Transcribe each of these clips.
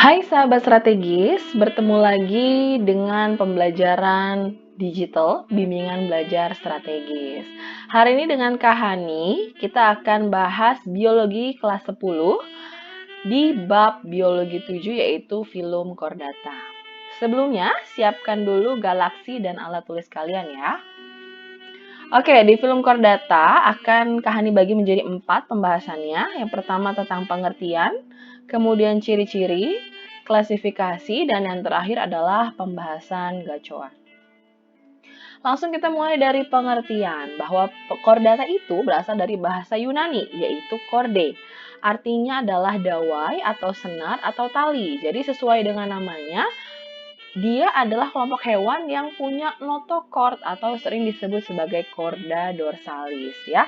Hai sahabat strategis, bertemu lagi dengan pembelajaran digital bimbingan belajar strategis. Hari ini dengan Kak Hani, kita akan bahas biologi kelas 10 di bab biologi 7 yaitu filum kordata. Sebelumnya, siapkan dulu galaksi dan alat tulis kalian ya. Oke, di film Kordata akan Kak Hani bagi menjadi 4 pembahasannya. Yang pertama tentang pengertian, kemudian ciri-ciri, klasifikasi, dan yang terakhir adalah pembahasan gacoan. Langsung kita mulai dari pengertian, bahwa kordata itu berasal dari bahasa Yunani, yaitu korde. Artinya adalah dawai atau senar atau tali. Jadi sesuai dengan namanya, dia adalah kelompok hewan yang punya notochord atau sering disebut sebagai chorda dorsalis ya.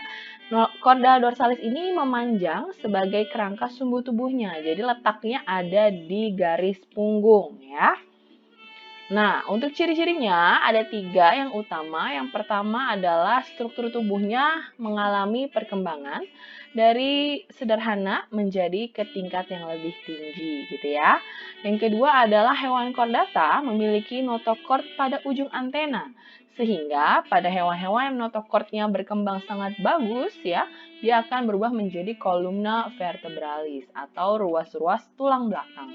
Chorda dorsalis ini memanjang sebagai kerangka sumbu tubuhnya. Jadi letaknya ada di garis punggung ya. Nah, untuk ciri-cirinya ada 3 yang utama. Yang pertama adalah struktur tubuhnya mengalami perkembangan dari sederhana menjadi ke tingkat yang lebih tinggi gitu ya. Yang kedua adalah hewan kordata memiliki notochord pada ujung antena. Sehingga pada hewan-hewan yang notochordnya berkembang sangat bagus ya, dia akan berubah menjadi kolumna vertebralis atau ruas-ruas tulang belakang.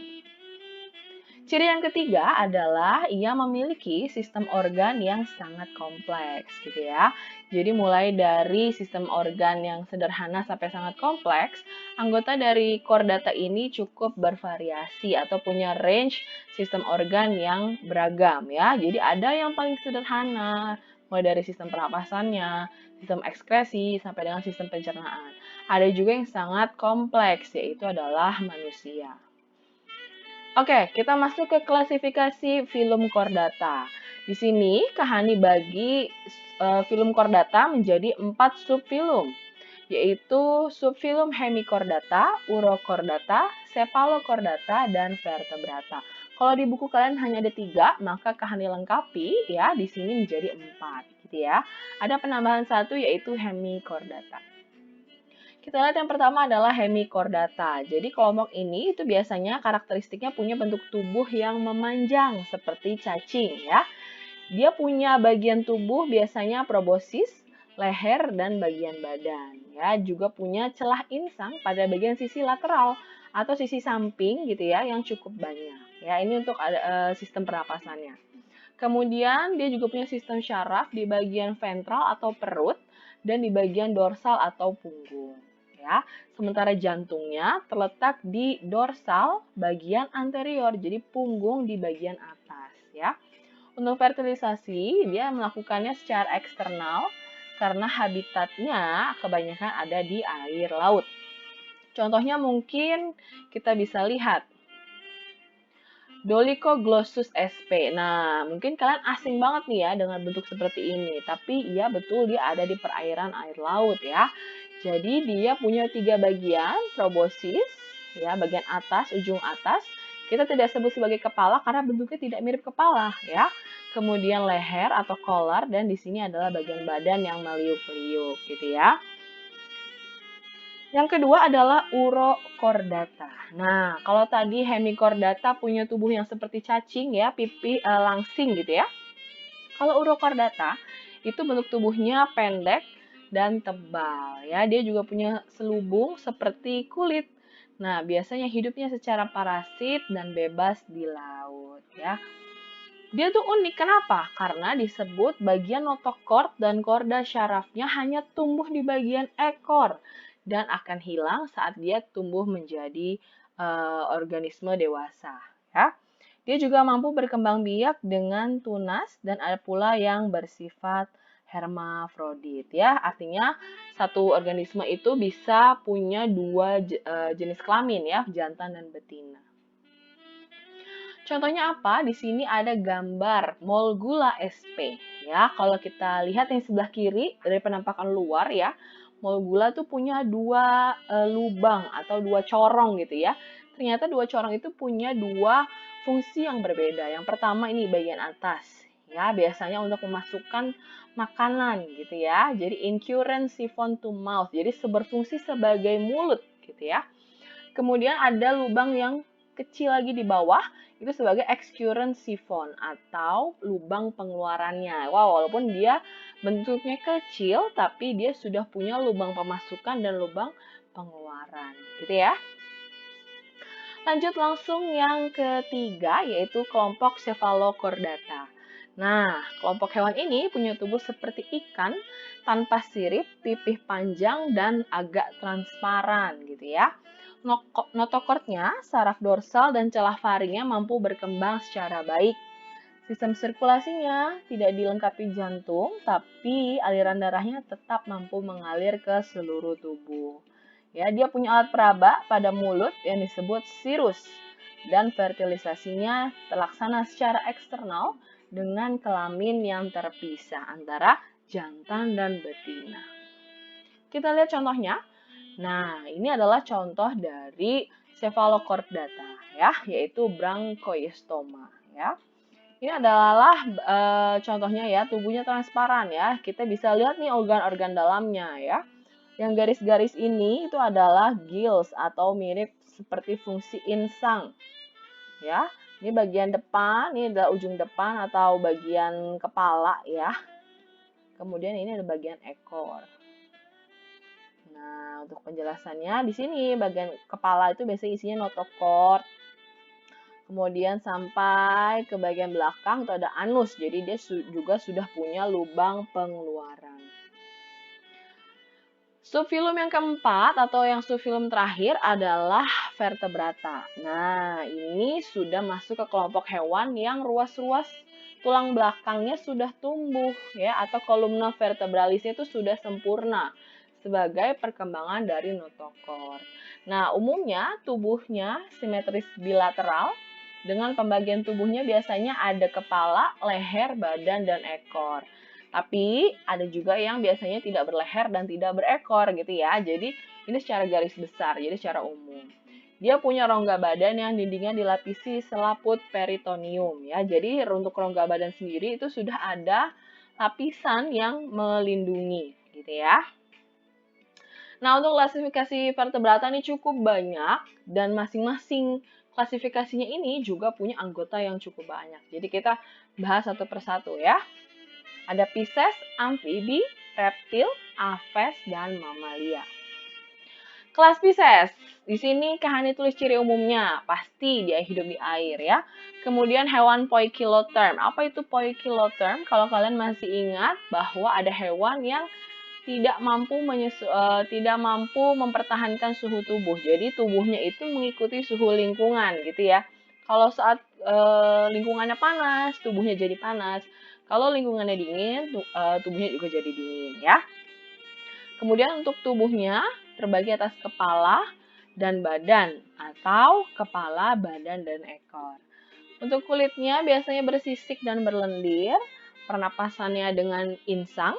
Ciri yang ketiga adalah ia memiliki sistem organ yang sangat kompleks gitu ya. Jadi mulai dari sistem organ yang sederhana sampai sangat kompleks, anggota dari kordata ini cukup bervariasi atau punya range sistem organ yang beragam ya. Jadi ada yang paling sederhana, mulai dari sistem pernapasannya, sistem ekskresi sampai dengan sistem pencernaan. Ada juga yang sangat kompleks yaitu adalah manusia. Oke, kita masuk ke klasifikasi film kordata. Di sini Kak Hani bagi film kordata menjadi 4 subfilum, yaitu subfilum hemikordata, urokordata, cephalokordata, dan vertebrata. Kalau di buku kalian hanya ada 3, maka Kak Hani lengkapi ya di sini menjadi 4 gitu ya. Ada penambahan 1 yaitu hemikordata. Kita lihat yang pertama adalah hemikordata. Jadi kelompok ini itu biasanya karakteristiknya punya bentuk tubuh yang memanjang seperti cacing ya. Dia punya bagian tubuh biasanya probosis, leher, dan bagian badan. Ya, juga punya celah insang pada bagian sisi lateral atau sisi samping gitu ya yang cukup banyak. Ya, ini untuk sistem pernapasannya. Kemudian dia juga punya sistem syaraf di bagian ventral atau perut dan di bagian dorsal atau punggung. Ya, sementara jantungnya terletak di dorsal bagian anterior, jadi punggung di bagian atas. Ya, untuk fertilisasi dia melakukannya secara eksternal karena habitatnya kebanyakan ada di air laut. Contohnya mungkin kita bisa lihat Dolichoglossus sp. Nah, mungkin kalian asing banget nih ya dengan bentuk seperti ini. Tapi iya betul dia ada di perairan air laut ya. Jadi dia punya 3 bagian, probosis, ya bagian atas, ujung atas. Kita tidak sebut sebagai kepala karena bentuknya tidak mirip kepala ya. Kemudian leher atau collar dan di sini adalah bagian badan yang meliuk-liuk gitu ya. Yang kedua adalah urokordata. Nah, kalau tadi hemikordata punya tubuh yang seperti cacing ya, pipi langsing gitu ya. Kalau urokordata itu bentuk tubuhnya pendek dan tebal ya. Dia juga punya selubung seperti kulit. Nah, biasanya hidupnya secara parasit dan bebas di laut ya. Dia tuh unik, kenapa? Karena disebut bagian notochord dan korda syarafnya hanya tumbuh di bagian ekor dan akan hilang saat dia tumbuh menjadi organisme dewasa. Ya. Dia juga mampu berkembang biak dengan tunas dan ada pula yang bersifat hermafrodit. Ya, artinya satu organisme itu bisa punya 2 jenis kelamin ya, jantan dan betina. Contohnya apa? Di sini ada gambar Molgula sp. Ya, kalau kita lihat yang sebelah kiri dari penampakan luar ya, Molgula tuh punya 2 lubang atau 2 corong gitu ya. Ternyata 2 corong itu punya 2 fungsi yang berbeda. Yang pertama ini bagian atas. Ya, biasanya untuk memasukkan makanan gitu ya. Jadi incurrent siphon to mouth. Jadi berfungsi sebagai mulut gitu ya. Kemudian ada lubang yang kecil lagi di bawah, itu sebagai excurrent siphon atau lubang pengeluarannya. Wow, walaupun dia bentuknya kecil, tapi dia sudah punya lubang pemasukan dan lubang pengeluaran, gitu ya. Lanjut langsung yang ketiga, yaitu kelompok Cephalochordata. Nah, kelompok hewan ini punya tubuh seperti ikan, tanpa sirip, pipih panjang, dan agak transparan gitu ya. Notochordnya, saraf dorsal dan celah faringnya mampu berkembang secara baik. Sistem sirkulasinya tidak dilengkapi jantung, tapi aliran darahnya tetap mampu mengalir ke seluruh tubuh. Ya, dia punya alat peraba pada mulut yang disebut cirrus dan fertilisasinya terlaksana secara eksternal dengan kelamin yang terpisah antara jantan dan betina. Kita lihat contohnya. Nah, ini adalah contoh dari Cephalochordata ya, yaitu Branchoistoma ya. Ini adalah contohnya ya, tubuhnya transparan ya. Kita bisa lihat nih organ-organ dalamnya ya. Yang garis-garis ini itu adalah gills atau mirip seperti fungsi insang. Ya, ini bagian depan, ini adalah ujung depan atau bagian kepala ya. Kemudian ini ada bagian ekor. Nah, untuk penjelasannya di sini bagian kepala itu biasanya isinya notochord. Kemudian sampai ke bagian belakang itu ada anus. Jadi dia juga sudah punya lubang pengeluaran. Subfilum yang keempat atau yang subfilum terakhir adalah vertebrata. Nah, ini sudah masuk ke kelompok hewan yang ruas-ruas tulang belakangnya sudah tumbuh ya, atau kolumna vertebralisnya itu sudah sempurna sebagai perkembangan dari notochord. Nah, umumnya tubuhnya simetris bilateral dengan pembagian tubuhnya biasanya ada kepala, leher, badan, dan ekor. Tapi ada juga yang biasanya tidak berleher dan tidak berekor gitu ya. Jadi ini secara garis besar, jadi secara umum. Dia punya rongga badan yang dindingnya dilapisi selaput peritoneum ya. Jadi untuk rongga badan sendiri itu sudah ada lapisan yang melindungi gitu ya. Nah, untuk klasifikasi vertebrata ini cukup banyak dan masing-masing klasifikasinya ini juga punya anggota yang cukup banyak. Jadi kita bahas satu persatu ya. Ada Pisces, amfibi, reptil, aves, dan mamalia. Kelas Pisces. Di sini Kahani tulis ciri umumnya. Pasti dia hidup di air ya. Kemudian hewan poikilotherm. Apa itu poikilotherm? Kalau kalian masih ingat bahwa ada hewan yang tidak mampu mempertahankan suhu tubuh. Jadi tubuhnya itu mengikuti suhu lingkungan gitu ya. Kalau saat lingkungannya panas, tubuhnya jadi panas. Kalau lingkungannya dingin, tubuhnya juga jadi dingin ya. Kemudian untuk tubuhnya terbagi atas kepala dan badan atau kepala, badan, dan ekor. Untuk kulitnya biasanya bersisik dan berlendir. Pernapasannya dengan insang.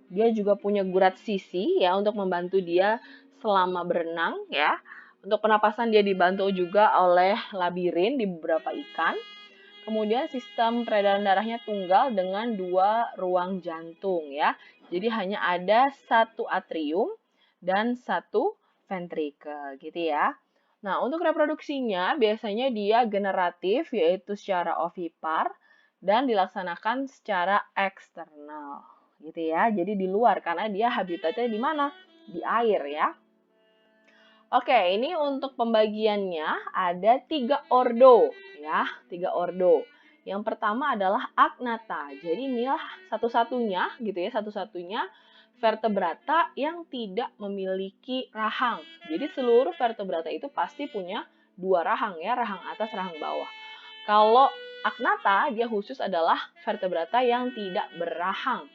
Dia juga punya gurat sisi ya untuk membantu dia selama berenang ya. Untuk pernapasan dia dibantu juga oleh labirin di beberapa ikan. Kemudian sistem peredaran darahnya tunggal dengan 2 ruang jantung ya. Jadi hanya ada 1 atrium dan 1 ventrikel gitu ya. Nah, untuk reproduksinya biasanya dia generatif yaitu secara ovipar dan dilaksanakan secara eksternal gitu ya. Jadi di luar karena dia habitatnya di mana? Di air ya. Oke, ini untuk pembagiannya ada 3 ordo ya, 3 ordo. Yang pertama adalah Agnatha. Jadi inilah satu-satunya gitu ya, satu-satunya vertebrata yang tidak memiliki rahang. Jadi seluruh vertebrata itu pasti punya 2 rahang ya, rahang atas, rahang bawah. Kalau Agnatha dia khusus adalah vertebrata yang tidak berrahang.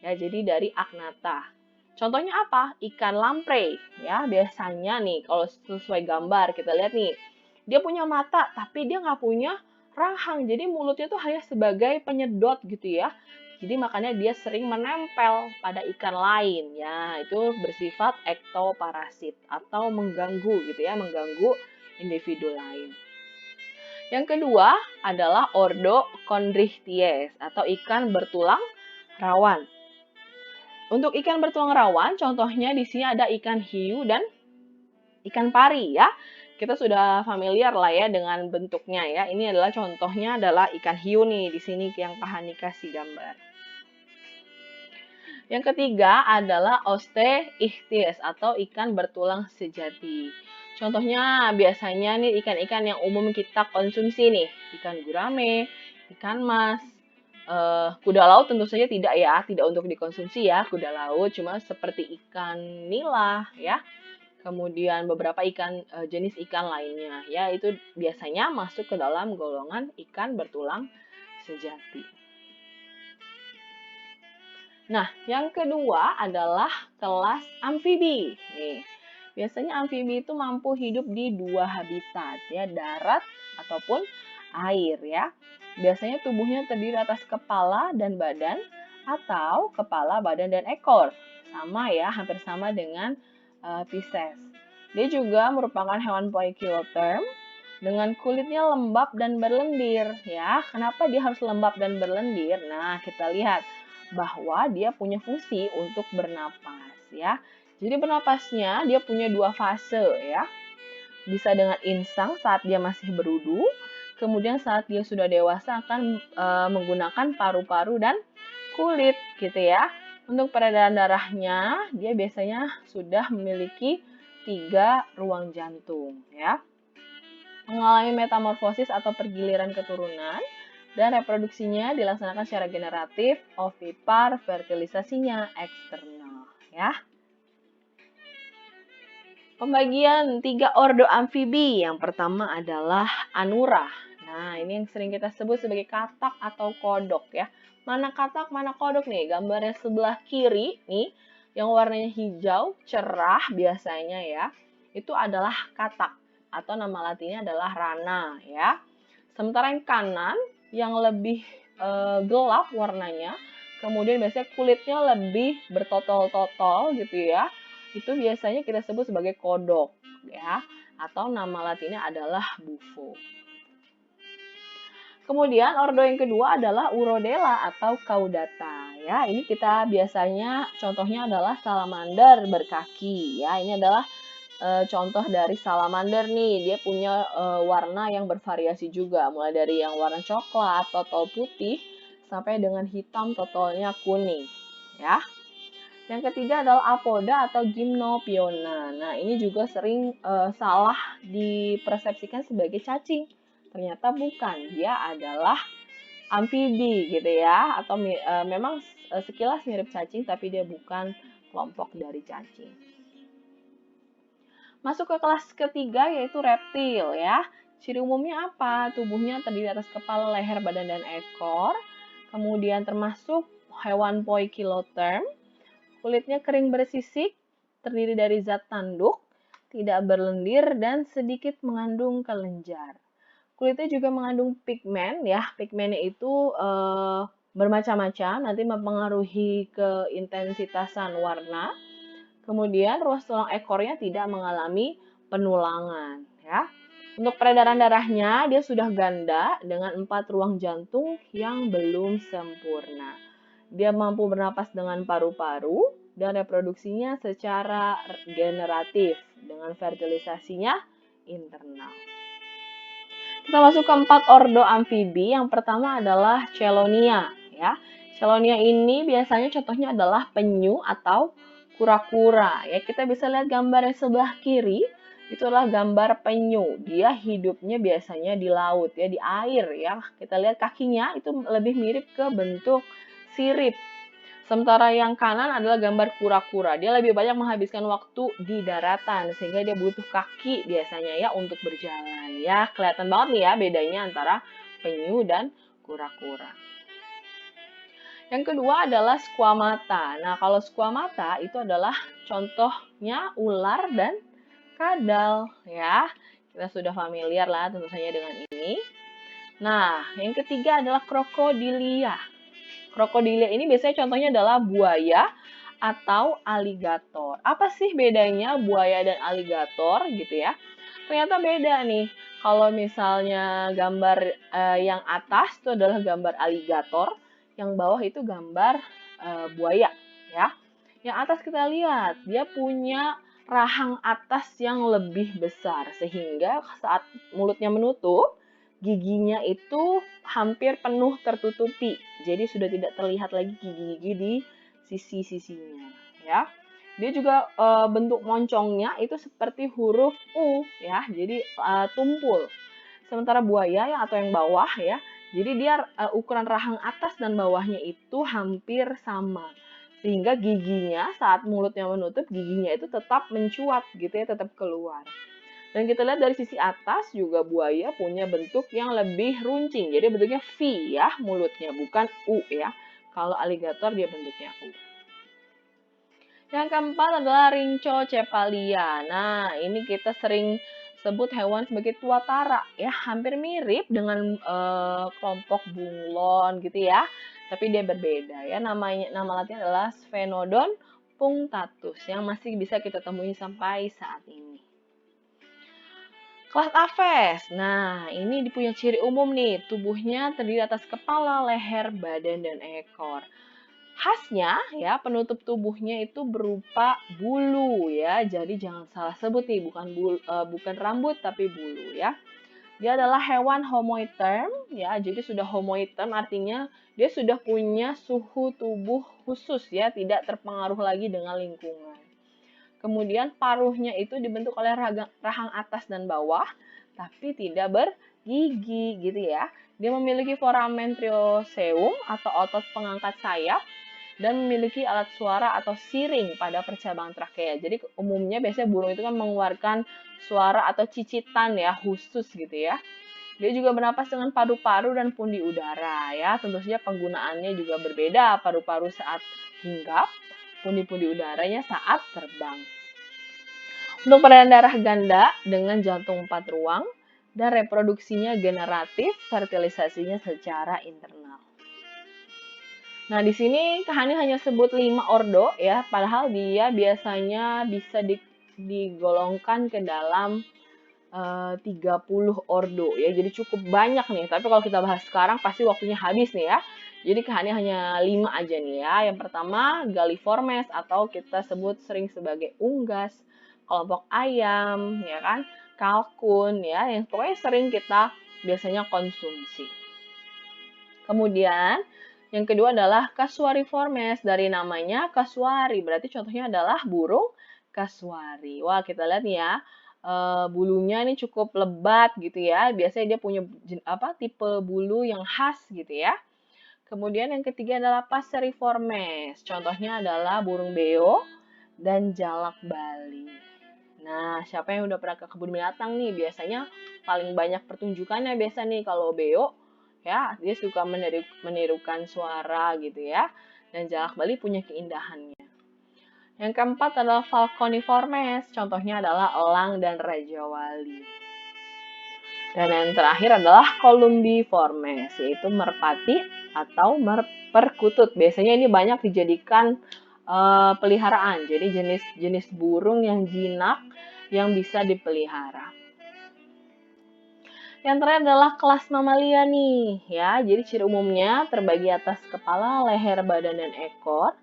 Ya, jadi dari Agnatha. Contohnya apa? Ikan lamprey ya, biasanya nih kalau sesuai gambar kita lihat nih. Dia punya mata tapi dia nggak punya rahang. Jadi mulutnya tuh hanya sebagai penyedot gitu ya. Jadi makanya dia sering menempel pada ikan lain ya. Itu bersifat ektoparasit atau mengganggu gitu ya, mengganggu individu lain. Yang kedua adalah ordo Chondrichthyes atau ikan bertulang rawan. Untuk ikan bertulang rawan, contohnya di sini ada ikan hiu dan ikan pari ya. kita sudah familiar lah ya dengan bentuknya ya. Ini adalah contohnya adalah ikan hiu nih di sini yang Kahani kasih gambar. Yang ketiga adalah osteichthys atau ikan bertulang sejati. Contohnya biasanya nih ikan-ikan yang umum kita konsumsi nih, ikan gurame, ikan mas, kuda laut tentu saja tidak ya, tidak untuk dikonsumsi ya kuda laut, cuma seperti ikan nila ya. Kemudian beberapa ikan jenis ikan lainnya ya itu biasanya masuk ke dalam golongan ikan bertulang sejati. Nah, yang kedua adalah kelas amfibi. Nih, biasanya amfibi itu mampu hidup di dua habitat ya, darat ataupun air ya. Biasanya tubuhnya terdiri atas kepala dan badan atau kepala, badan dan ekor. Sama ya, hampir sama dengan Pisces. Dia juga merupakan hewan poikiloterm dengan kulitnya lembab dan berlendir ya. Kenapa dia harus lembab dan berlendir? Nah, kita lihat bahwa dia punya fungsi untuk bernapas ya. Jadi bernapasnya dia punya dua fase ya. Bisa dengan insang saat dia masih berudu, kemudian saat dia sudah dewasa akan menggunakan paru-paru dan kulit gitu ya. Untuk peredaran darahnya, dia biasanya sudah memiliki 3 ruang jantung ya. Mengalami metamorfosis atau pergiliran keturunan dan reproduksinya dilaksanakan secara generatif, ovipar, fertilisasinya eksternal ya. Pembagian 3 ordo amfibi. Yang pertama adalah anura. Nah, ini yang sering kita sebut sebagai katak atau kodok ya. Mana katak, mana kodok nih? Gambarnya sebelah kiri nih, yang warnanya hijau, cerah biasanya ya. Itu adalah katak atau nama latinnya adalah rana ya. Sementara yang kanan yang lebih gelap warnanya, kemudian biasanya kulitnya lebih bertotol-totol gitu ya. Itu biasanya kita sebut sebagai kodok ya, atau nama latinnya adalah bufo. Kemudian ordo yang kedua adalah Urodela atau Caudata ya. Ini kita biasanya contohnya adalah salamander berkaki ya. Ini adalah contoh dari salamander nih. Dia punya warna yang bervariasi juga, mulai dari yang warna coklat, totol putih sampai dengan hitam totolnya kuning ya. Yang ketiga adalah apoda atau gymnophiona. Nah, ini juga sering salah dipersepsikan sebagai cacing. Ternyata bukan, dia adalah amfibi gitu ya, atau memang sekilas mirip cacing tapi dia bukan kelompok dari cacing. Masuk ke kelas ketiga yaitu reptil ya. Ciri umumnya apa? Tubuhnya terdiri atas kepala, leher, badan, dan ekor. Kemudian termasuk hewan poikiloterm. Kulitnya kering bersisik, terdiri dari zat tanduk, tidak berlendir, dan sedikit mengandung kelenjar. Kulitnya juga mengandung pigmen ya. Pigmennya itu bermacam-macam, nanti mempengaruhi keintensitasan warna. Kemudian ruas tulang ekornya tidak mengalami penulangan ya. Untuk peredaran darahnya dia sudah ganda dengan 4 ruang jantung yang belum sempurna. Dia mampu bernapas dengan paru-paru dan reproduksinya secara generatif dengan fertilisasinya internal. Kita masuk ke 4 ordo amfibi. Yang pertama adalah Chelonia ya. Chelonia ini biasanya contohnya adalah penyu atau kura-kura ya. Kita bisa lihat gambar yang sebelah kiri itu adalah gambar penyu. Dia hidupnya biasanya di laut ya, di air ya. Kita lihat kakinya itu lebih mirip ke bentuk sirip. Sementara yang kanan adalah gambar kura-kura. Dia lebih banyak menghabiskan waktu di daratan sehingga dia butuh kaki biasanya ya untuk berjalan. Ya, kelihatan banget nih ya bedanya antara penyu dan kura-kura. Yang kedua adalah squamata. Nah, kalau squamata itu adalah contohnya ular dan kadal ya. Kita sudah familiar lah tentu saja dengan ini. Nah, yang ketiga adalah crocodilia. Crocodilia ini biasanya contohnya adalah buaya atau aligator. Apa sih bedanya buaya dan aligator gitu ya? Ternyata beda nih. Kalau misalnya gambar yang atas itu adalah gambar aligator, yang bawah itu gambar buaya ya. Yang atas kita lihat dia punya rahang atas yang lebih besar, sehingga saat mulutnya menutup, giginya itu hampir penuh tertutupi. Jadi sudah tidak terlihat lagi gigi-gigi di sisi-sisinya, ya. Dia juga bentuk moncongnya itu seperti huruf U, ya. Jadi tumpul. Sementara buaya atau yang bawah, ya. Jadi dia ukuran rahang atas dan bawahnya itu hampir sama. Sehingga giginya saat mulutnya menutup, giginya itu tetap mencuat gitu ya, tetap keluar. Dan kita lihat dari sisi atas juga buaya punya bentuk yang lebih runcing. Jadi bentuknya V ya mulutnya, bukan U ya. Kalau aligator dia bentuknya U. Yang keempat adalah Rhinchocephalia. Nah, ini kita sering sebut hewan sebagai tuatara ya, hampir mirip dengan kelompok bunglon gitu ya. Tapi dia berbeda ya. Nama latinnya adalah Sphenodon punctatus yang masih bisa kita temui sampai saat ini. Kelas Aves. Nah, ini punya ciri umum nih. Tubuhnya terdiri atas kepala, leher, badan, dan ekor. Khasnya ya penutup tubuhnya itu berupa bulu ya. Jadi jangan salah sebut nih, bukan rambut tapi bulu ya. Dia adalah hewan homoiterm ya. Jadi sudah homoiterm artinya dia sudah punya suhu tubuh khusus ya, tidak terpengaruh lagi dengan lingkungan. Kemudian paruhnya itu dibentuk oleh rahang atas dan bawah, tapi tidak bergigi gitu ya. Dia memiliki foramen trioseum atau otot pengangkat sayap dan memiliki alat suara atau siring pada percabangan trakea. Jadi umumnya biasanya burung itu kan mengeluarkan suara atau cicitan ya khusus gitu ya. Dia juga bernapas dengan paru-paru dan pundi udara ya. Tentu saja penggunaannya juga berbeda. Paru-paru saat hinggap, pundi-pundi udaranya saat terbang. Untuk peredaran darah ganda dengan jantung 4 ruang dan reproduksinya generatif, fertilisasinya secara internal. Nah, di sini Kahani hanya sebut 5 ordo ya, padahal dia biasanya bisa digolongkan ke dalam 30 ordo ya. Jadi cukup banyak nih, tapi kalau kita bahas sekarang pasti waktunya habis nih ya. Jadi Kahani hanya 5 aja nih ya. Yang pertama Galliformes atau kita sebut sering sebagai unggas, kelompok ayam ya kan, kalkun ya, yang pokoknya sering kita biasanya konsumsi. Kemudian yang kedua adalah Casuariiformes, dari namanya kasuari, berarti contohnya adalah burung kasuari. Wah, kita lihat nih ya, bulunya ini cukup lebat gitu ya. Biasanya dia punya tipe bulu yang khas gitu ya. Kemudian yang ketiga adalah Passeriformes, contohnya adalah burung beo dan jalak Bali. Nah, siapa yang udah pernah ke kebun binatang nih? Biasanya paling banyak pertunjukannya biasa nih kalau beo ya, dia suka menirukan suara gitu ya. Dan jalak Bali punya keindahannya. Yang keempat adalah Falconiformes, contohnya adalah elang dan raja wali. Dan yang terakhir adalah Columbiformes, yaitu merpati atau perkutut. Biasanya ini banyak dijadikan peliharaan, jadi jenis burung yang jinak yang bisa dipelihara. Yang terakhir adalah kelas mamalia nih ya. Jadi ciri umumnya terbagi atas kepala, leher, badan, dan ekor.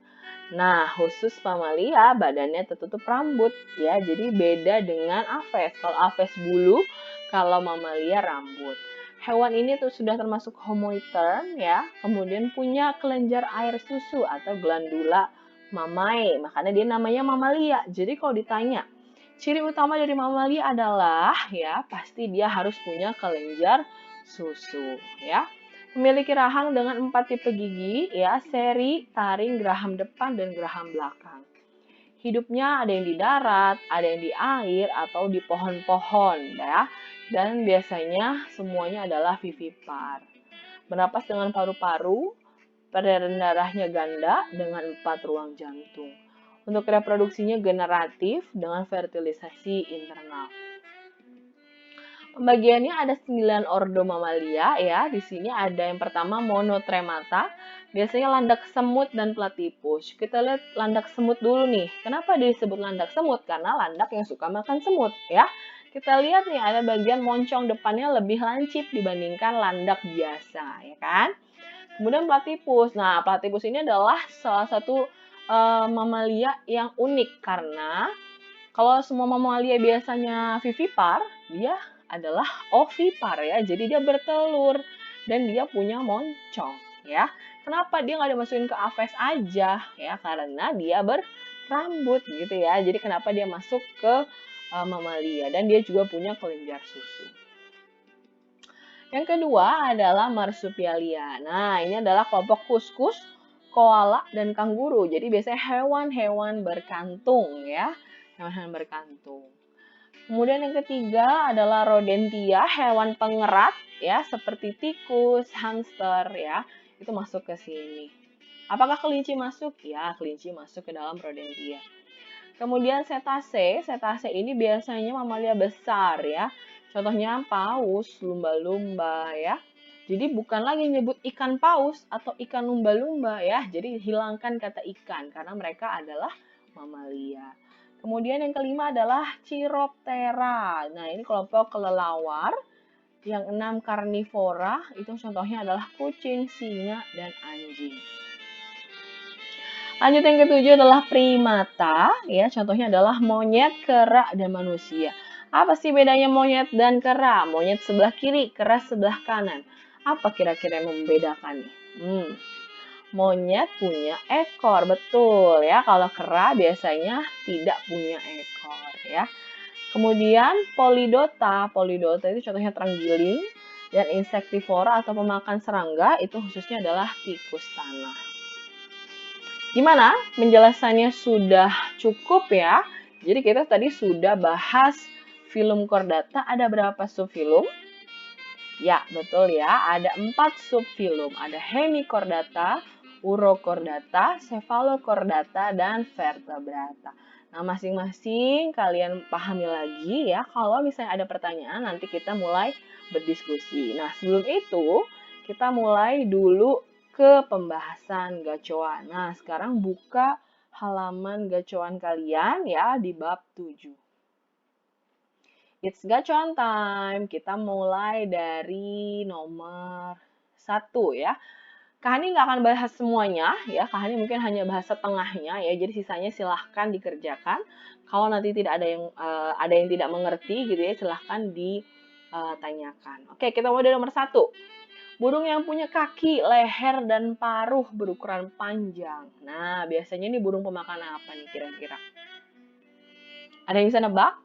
Nah, khusus mamalia badannya tertutup rambut ya. Jadi beda dengan aves. Kalau aves bulu, kalau mamalia rambut. Hewan ini tuh sudah termasuk homoiterm ya. Kemudian punya kelenjar air susu atau glandula mamae. Makanya dia namanya mamalia. Jadi kalau ditanya, ciri utama dari mamalia adalah ya pasti dia harus punya kelenjar susu ya. Memiliki rahang dengan 4 tipe gigi ya, seri, taring, geraham depan dan geraham belakang. Hidupnya ada yang di darat, ada yang di air atau di pohon-pohon ya. Dan biasanya semuanya adalah vivipar. Bernapas dengan paru-paru, peredaran darahnya ganda dengan 4 ruang jantung. Untuk reproduksinya generatif dengan fertilisasi internal. Pembagiannya ada 9 ordo mamalia ya. Di sini ada yang pertama monotremata, biasanya landak semut dan platypus. Kita lihat landak semut dulu nih. Kenapa disebut landak semut? Karena landak yang suka makan semut ya. Kita lihat nih ada bagian moncong depannya lebih lancip dibandingkan landak biasa ya kan. Kemudian platypus. Nah, platypus ini adalah salah satu mamalia yang unik karena Kalau semua mamalia biasanya vivipar, dia adalah ovipar ya. Jadi dia bertelur dan dia punya moncong ya. Kenapa dia nggak dimasukin ke aves aja ya? Karena dia berambut gitu ya. Jadi kenapa dia masuk ke mamalia dan dia juga punya kelenjar susu. Yang kedua adalah marsupialia. Nah, ini adalah kelompok kuskus, koala, dan kanguru. Jadi biasanya hewan-hewan berkantung ya. Hewan-hewan berkantung. Kemudian yang ketiga adalah rodentia, hewan pengerat ya, seperti tikus, hamster ya. Itu masuk ke sini. Apakah kelinci masuk? Ya, kelinci masuk ke dalam rodentia. Kemudian cetase ini biasanya mamalia besar ya. Contohnya paus, lumba-lumba ya. Jadi bukan lagi nyebut ikan paus atau ikan lumba-lumba ya. Jadi hilangkan kata ikan karena mereka adalah mamalia. Kemudian yang kelima adalah Chiroptera. Nah, ini kelompok kelelawar. Yang 6 karnivora, itu contohnya adalah kucing, singa, dan anjing. Lanjut yang ketujuh adalah primata, ya contohnya adalah monyet, kera, dan manusia. Apa sih bedanya monyet dan kera? Monyet sebelah kiri, kera sebelah kanan. Apa kira-kira yang membedakan nih? Monyet punya ekor, betul ya. Kalau kera biasanya tidak punya ekor ya. Kemudian polidota itu contohnya terenggiling, dan insektivora atau pemakan serangga itu khususnya adalah tikus tanah. Gimana? Penjelasannya sudah cukup ya. Jadi kita tadi sudah bahas filum chordata, ada berapa subfilum? Ya, betul ya. Ada 4 subfilum. Ada hemichordata, urochordata, cephalochordata, dan vertebrata. Nah, masing-masing kalian pahami lagi ya. Kalau misalnya ada pertanyaan, nanti kita mulai berdiskusi. Nah, sebelum itu, kita mulai dulu ke pembahasan gacoan. Nah, sekarang buka halaman gacoan kalian ya di bab 7. It's gacoan time. Kita mulai dari nomor 1 ya. Kahani nggak akan bahas semuanya ya. Kahani mungkin hanya bahas setengahnya ya. Jadi sisanya silahkan dikerjakan. Kalau nanti tidak ada yang tidak mengerti gitu ya, silahkan ditanyakan. Oke, kita mulai dari nomor 1. Burung yang punya kaki, leher, dan paruh berukuran panjang. Nah, biasanya ini burung pemakan apa nih kira-kira? Ada yang bisa nebak?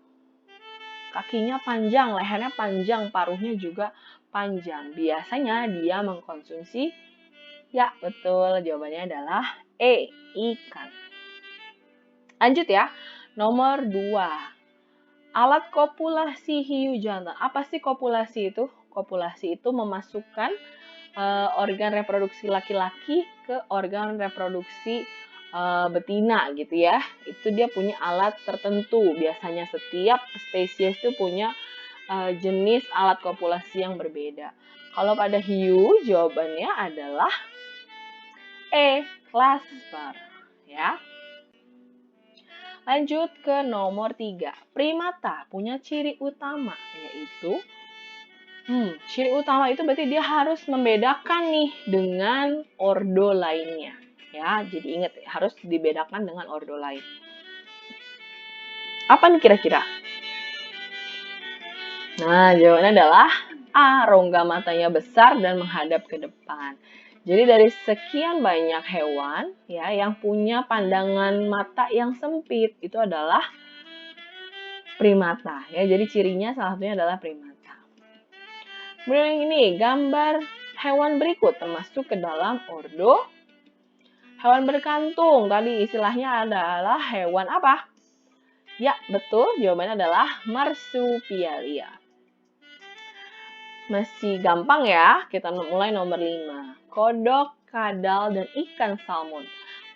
Kakinya panjang, lehernya panjang, paruhnya juga panjang. Biasanya dia mengkonsumsi, ya betul, jawabannya adalah E, ikan. Lanjut ya, nomor 2. Alat kopulasi hiu jantan. Apa sih kopulasi itu? Kopulasi itu memasukkan organ reproduksi laki-laki ke organ reproduksi betina gitu ya. Itu dia punya alat tertentu. Biasanya setiap spesies itu punya jenis alat kopulasi yang berbeda. Kalau pada hiu jawabannya adalah E, clasper ya. Lanjut ke nomor 3. Primata punya ciri utama yaitu ciri utama itu berarti dia harus membedakan nih dengan ordo lainnya. Ya, jadi ingat harus dibedakan dengan ordo lain. Apa nih kira-kira? Nah, jawabannya adalah A, rongga matanya besar dan menghadap ke depan. Jadi dari sekian banyak hewan ya yang punya pandangan mata yang sempit itu adalah primata ya. Jadi cirinya salah satunya adalah primata. Kemudian yang ini gambar hewan berikut termasuk ke dalam ordo hewan berkantung. Tadi istilahnya adalah hewan apa? Ya, betul. Jawabannya adalah marsupialia. Masih gampang ya. Kita mulai nomor 5. Kodok, kadal, dan ikan salmon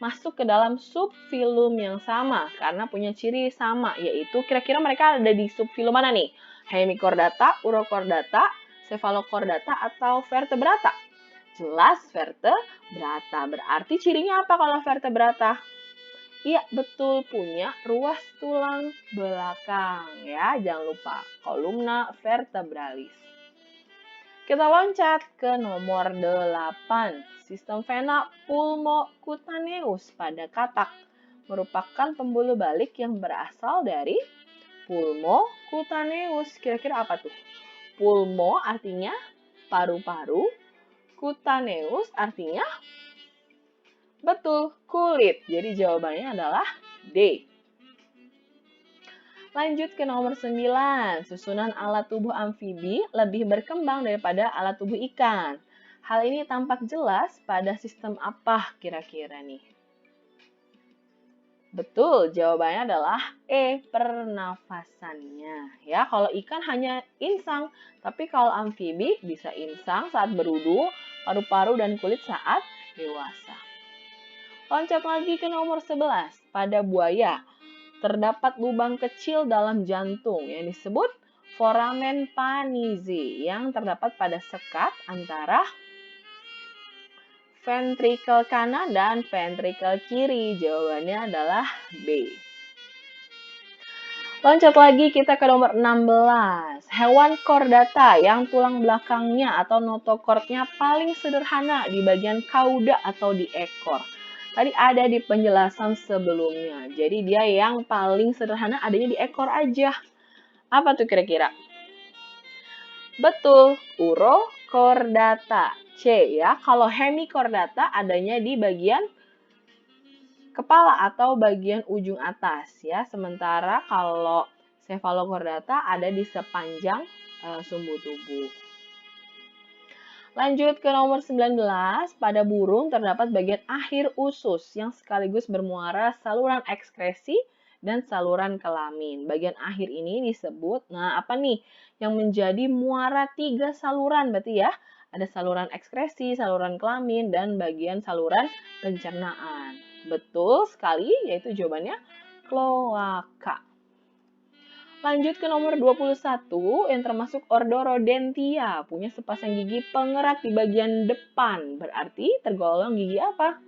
masuk ke dalam subfilum yang sama karena punya ciri sama, yaitu kira-kira mereka ada di subfilum mana nih? Hemichordata, urochordata, cephalochordata, atau vertebrata? Jelas vertebrata. Berarti cirinya apa kalau vertebrata? Iya, betul, punya ruas tulang belakang ya. Jangan lupa kolumna vertebralis. Kita loncat ke nomor 8. Sistem vena pulmocutaneus pada katak merupakan pembuluh balik yang berasal dari pulmo cutaneus. Kira-kira apa tuh? Pulmo artinya paru-paru, cutaneus artinya betul, kulit. Jadi jawabannya adalah D. Lanjut ke nomor 9. Susunan alat tubuh amfibi lebih berkembang daripada alat tubuh ikan. Hal ini tampak jelas pada sistem apa kira-kira nih? Betul, jawabannya adalah E, pernafasannya. Ya, kalau ikan hanya insang, tapi kalau amfibi bisa insang saat berudu, paru-paru dan kulit saat dewasa. Loncat lagi ke nomor 11. Pada buaya, terdapat lubang kecil dalam jantung yang disebut foramen Panizi yang terdapat pada sekat antara ventrikel kanan dan ventrikel kiri. Jawabannya adalah B. Loncat lagi kita ke nomor 16. Hewan chordata yang tulang belakangnya atau notochordnya paling sederhana di bagian cauda atau di ekor. Tadi ada di penjelasan sebelumnya. Jadi dia yang paling sederhana adanya di ekor aja. Apa tuh kira-kira? Betul, urochordata. C ya. Kalau hemichordata adanya di bagian kepala atau bagian ujung atas ya. Sementara kalau cephalochordata ada di sepanjang sumbu tubuh. Lanjut ke nomor 19. Pada burung terdapat bagian akhir usus yang sekaligus bermuara saluran ekskresi dan saluran kelamin. Bagian akhir ini disebut, nah apa nih? Yang menjadi muara 3 saluran berarti ya. Ada saluran ekskresi, saluran kelamin, dan bagian saluran pencernaan. Betul sekali, yaitu jawabannya kloaka. Lanjut ke nomor 21 yang termasuk ordo Rodentia. Punya sepasang gigi pengerat di bagian depan. Berarti tergolong gigi apa?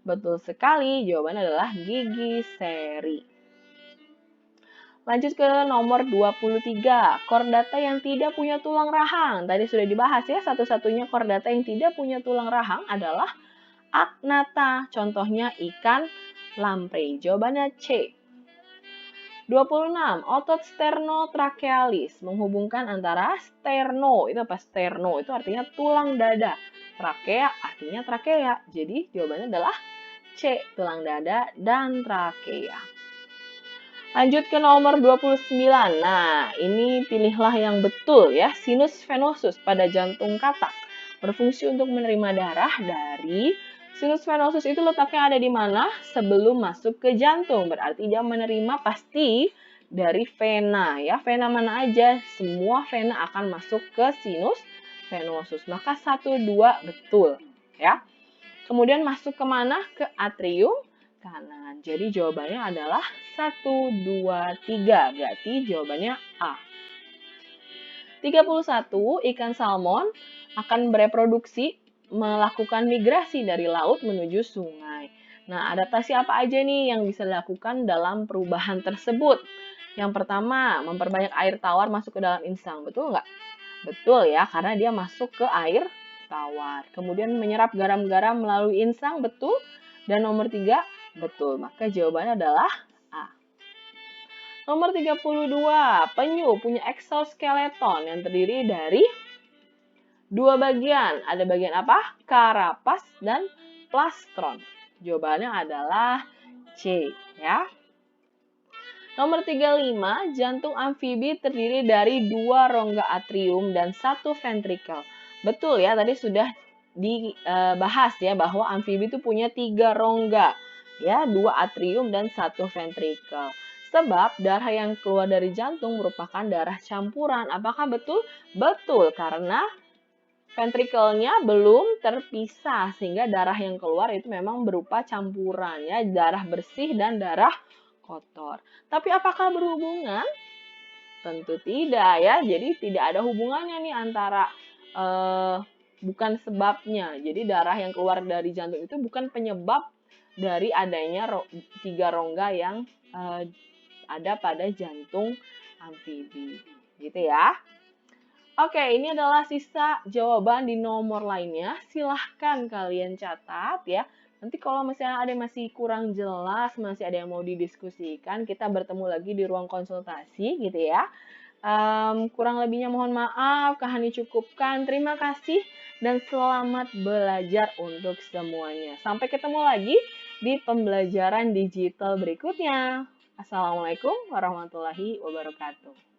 Betul sekali, jawabannya adalah gigi seri. Lanjut ke nomor 23. Chordata yang tidak punya tulang rahang. Tadi sudah dibahas ya, satu-satunya chordata yang tidak punya tulang rahang adalah Agnatha. Contohnya ikan lamprey. Jawabannya C. 26. Otot sternotrachealis menghubungkan antara sterno, itu apa? Sterno itu artinya tulang dada. Trakea artinya trakea. Jadi jawabannya adalah C, tulang dada dan trakea. Lanjut ke nomor 29. Nah, ini pilihlah yang betul ya. Sinus venosus pada jantung katak berfungsi untuk menerima darah dari sinus venosus itu letaknya ada di mana? Sebelum masuk ke jantung. Berarti dia menerima pasti dari vena ya. Vena mana aja? Semua vena akan masuk ke sinus venosus. Maka 1, 2 betul ya. Kemudian masuk ke mana? Ke atrium kanan. Jadi jawabannya adalah 1, 2, 3. Berarti jawabannya A. 31. Ikan salmon akan bereproduksi melakukan migrasi dari laut menuju sungai. Nah, adaptasi apa aja nih yang bisa dilakukan dalam perubahan tersebut? Yang pertama, memperbanyak air tawar masuk ke dalam insang. Betul nggak? Betul ya, karena dia masuk ke air tawar. Kemudian menyerap garam-garam melalui insang. Betul. Dan nomor 3, betul. Maka jawabannya adalah A. Nomor 32, penyu punya exoskeleton yang terdiri dari 2 bagian. Ada bagian apa? Karapas dan plastron. Jawabannya adalah C ya. Nomor 35, jantung amfibi terdiri dari 2 rongga atrium dan 1 ventrikel. Betul ya, tadi sudah dibahas ya bahwa amfibi itu punya 3 rongga. Ya, 2 atrium dan 1 ventrikel. Sebab darah yang keluar dari jantung merupakan darah campuran. Apakah betul? Betul, karena ventrikelnya belum terpisah sehingga darah yang keluar itu memang berupa campuran ya, darah bersih dan darah kotor. Tapi apakah berhubungan? Tentu tidak ya. Jadi tidak ada hubungannya nih antara bukan sebabnya. Jadi darah yang keluar dari jantung itu bukan penyebab dari adanya 3 rongga yang ada pada jantung amfibi. Gitu ya. Oke, ini adalah sisa jawaban di nomor lainnya. Silahkan kalian catat ya. Nanti kalau misalnya ada yang masih kurang jelas, masih ada yang mau didiskusikan, kita bertemu lagi di ruang konsultasi gitu ya. Kurang lebihnya mohon maaf, Kahani cukupkan. Terima kasih dan selamat belajar untuk semuanya. Sampai ketemu lagi di pembelajaran digital berikutnya. Assalamualaikum warahmatullahi wabarakatuh.